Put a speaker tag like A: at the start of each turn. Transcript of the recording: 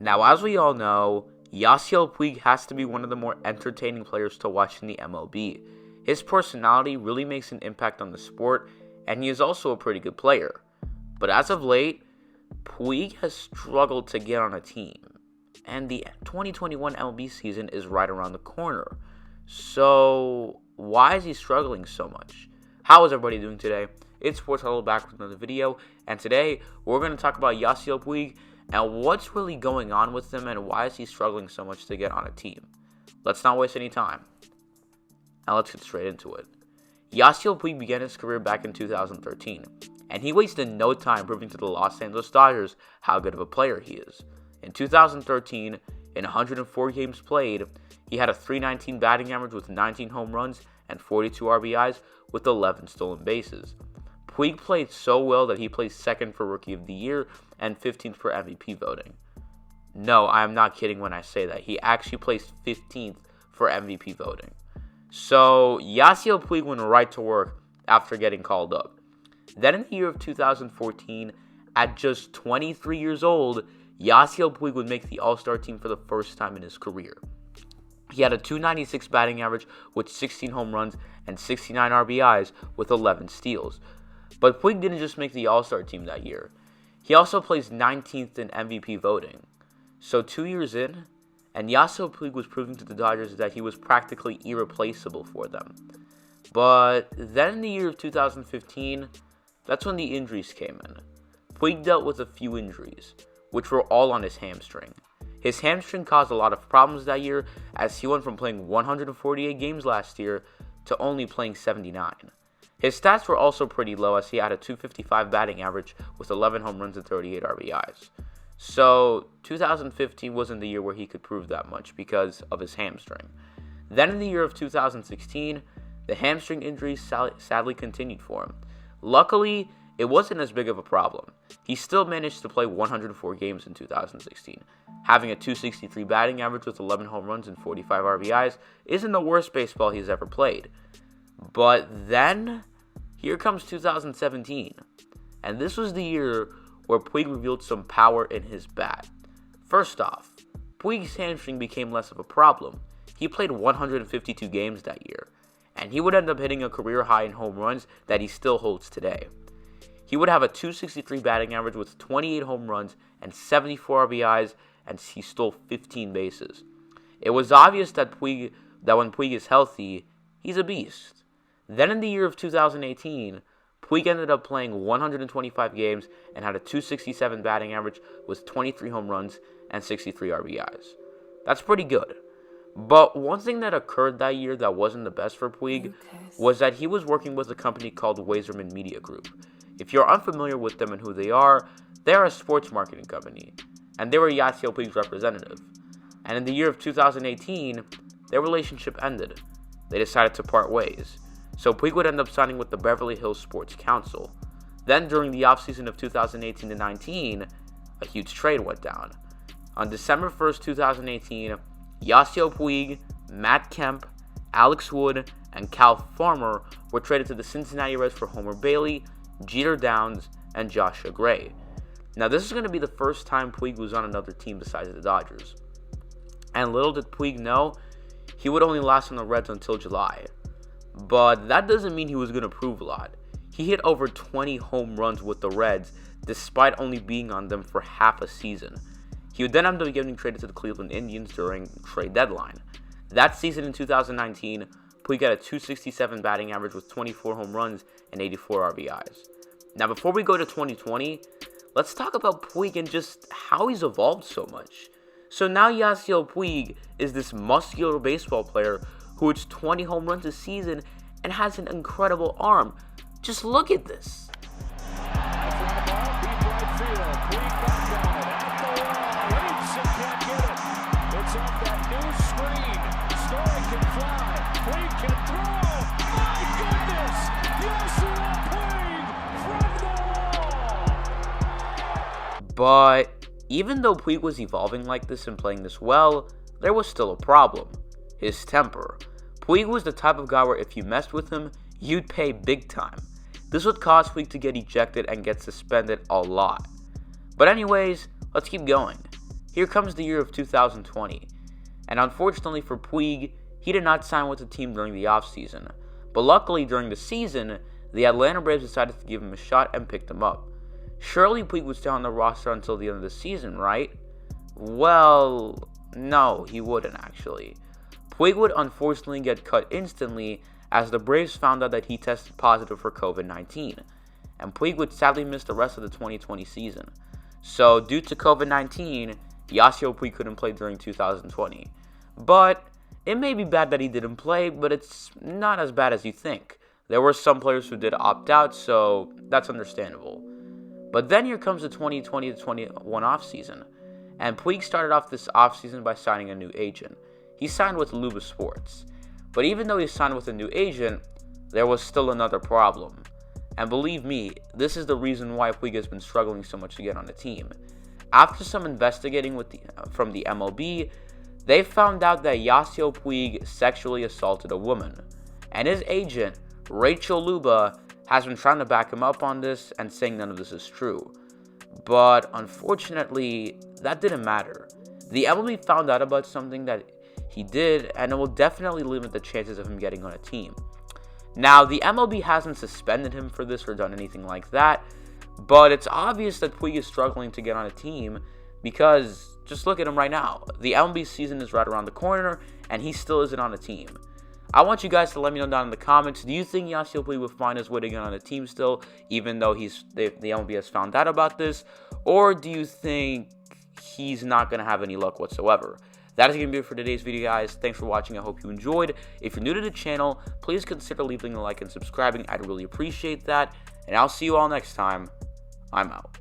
A: Now, as we all know, Yasiel Puig has to be one of the more entertaining players to watch in the MLB. His personality really makes an impact on the sport, and he is also a pretty good player. But as of late, Puig has struggled to get on a team, and the 2021 MLB season is right around the corner. So, why is he struggling so much? How is everybody doing today? It's Sports Huddle back with another video, and today we're going to talk about Yasiel Puig and what's really going on with him and why is he struggling so much to get on a team. Let's not waste any time. Now let's get straight into it. Yasiel Puig began his career back in 2013, and he wasted no time proving to the Los Angeles Dodgers how good of a player he is. In 2013, in 104 games played, he had a .319 batting average with 19 home runs and 42 RBIs with 11 stolen bases. Puig played so well that he placed second for Rookie of the Year and 15th for MVP voting. No, I am not kidding when I say that. He actually placed 15th for MVP voting. So, Yasiel Puig went right to work after getting called up. Then in the year of 2014, at just 23 years old, Yasiel Puig would make the All-Star team for the first time in his career. He had a .296 batting average with 16 home runs and 69 RBIs with 11 steals. But Puig didn't just make the All-Star team that year. He also placed 19th in MVP voting. So 2 years in, and Yasiel Puig was proving to the Dodgers that he was practically irreplaceable for them. But then in the year of 2015, that's when the injuries came in. Puig dealt with a few injuries, which were all on his hamstring. His hamstring caused a lot of problems that year, as he went from playing 148 games last year to only playing 79. His stats were also pretty low, as he had a .255 batting average with 11 home runs and 38 RBIs. So 2015 wasn't the year where he could prove that much because of his hamstring. Then in the year of 2016, the hamstring injuries sadly continued for him. Luckily, it wasn't as big of a problem. He still managed to play 104 games in 2016. Having a .263 batting average with 11 home runs and 45 RBIs isn't the worst baseball he's ever played. But then, here comes 2017, and this was the year where Puig revealed some power in his bat. First off, Puig's hamstring became less of a problem. He played 152 games that year, and he would end up hitting a career high in home runs that he still holds today. He would have a .263 batting average with 28 home runs and 74 RBIs, and he stole 15 bases. It was obvious that when Puig is healthy, he's a beast. Then in the year of 2018, Puig ended up playing 125 games and had a .267 batting average with 23 home runs and 63 RBIs. That's pretty good. But one thing that occurred that year that wasn't the best for Puig was that he was working with a company called Waserman Media Group. If you're unfamiliar with them and who they are a sports marketing company, and they were Yasiel Puig's representative. And in the year of 2018, their relationship ended. They decided to part ways. So Puig would end up signing with the Beverly Hills Sports Council. Then during the offseason of 2018-19, a huge trade went down. On December 1st, 2018, Yasiel Puig, Matt Kemp, Alex Wood, and Cal Farmer were traded to the Cincinnati Reds for Homer Bailey, Jeter Downs, and Joshua Gray. Now this is going to be the first time Puig was on another team besides the Dodgers. And little did Puig know, he would only last on the Reds until July. But that doesn't mean he was going to prove a lot. He hit over 20 home runs with the Reds, despite only being on them for half a season. He would then end up getting traded to the Cleveland Indians during trade deadline. That season in 2019, Puig had a .267 batting average with 24 home runs and 84 RBIs. Now before we go to 2020, let's talk about Puig and just how he's evolved so much. So now Yasiel Puig is this muscular baseball player who hits 20 home runs a season and has an incredible arm. Just look at this. But even though Puig was evolving like this and playing this well, there was still a problem: his temper. Puig was the type of guy where if you messed with him, you'd pay big time. This would cause Puig to get ejected and get suspended a lot. But anyways, let's keep going. Here comes the year of 2020, and unfortunately for Puig, he did not sign with the team during the offseason. But luckily during the season, the Atlanta Braves decided to give him a shot and picked him up. Surely Puig would stay on the roster until the end of the season, right? Well, no, he wouldn't actually. Puig would unfortunately get cut instantly as the Braves found out that he tested positive for COVID-19, and Puig would sadly miss the rest of the 2020 season. So due to COVID-19, Yasiel Puig couldn't play during 2020. But it may be bad that he didn't play, but it's not as bad as you think. There were some players who did opt out, so that's understandable. But then here comes the 2020-21 offseason, and Puig started off this offseason by signing a new agent. He signed with Luba Sports. But even though he signed with a new agent, there was still another problem. And believe me, this is the reason why Puig has been struggling so much to get on the team. After some investigating from the MLB, they found out that Yasiel Puig sexually assaulted a woman. And his agent, Rachel Luba, has been trying to back him up on this and saying none of this is true. But unfortunately, that didn't matter. The MLB found out about something that he did, and it will definitely limit the chances of him getting on a team. Now, the MLB hasn't suspended him for this or done anything like that, but it's obvious that Puig is struggling to get on a team because just look at him right now. The MLB season is right around the corner, and he still isn't on a team. I want you guys to let me know down in the comments, do you think Yasiel Puig will find his way to get on a team still, even though the MLB has found out about this, or do you think he's not going to have any luck whatsoever? That is going to be it for today's video, guys. Thanks for watching. I hope you enjoyed. If you're new to the channel, please consider leaving a like and subscribing. I'd really appreciate that. And I'll see you all next time. I'm out.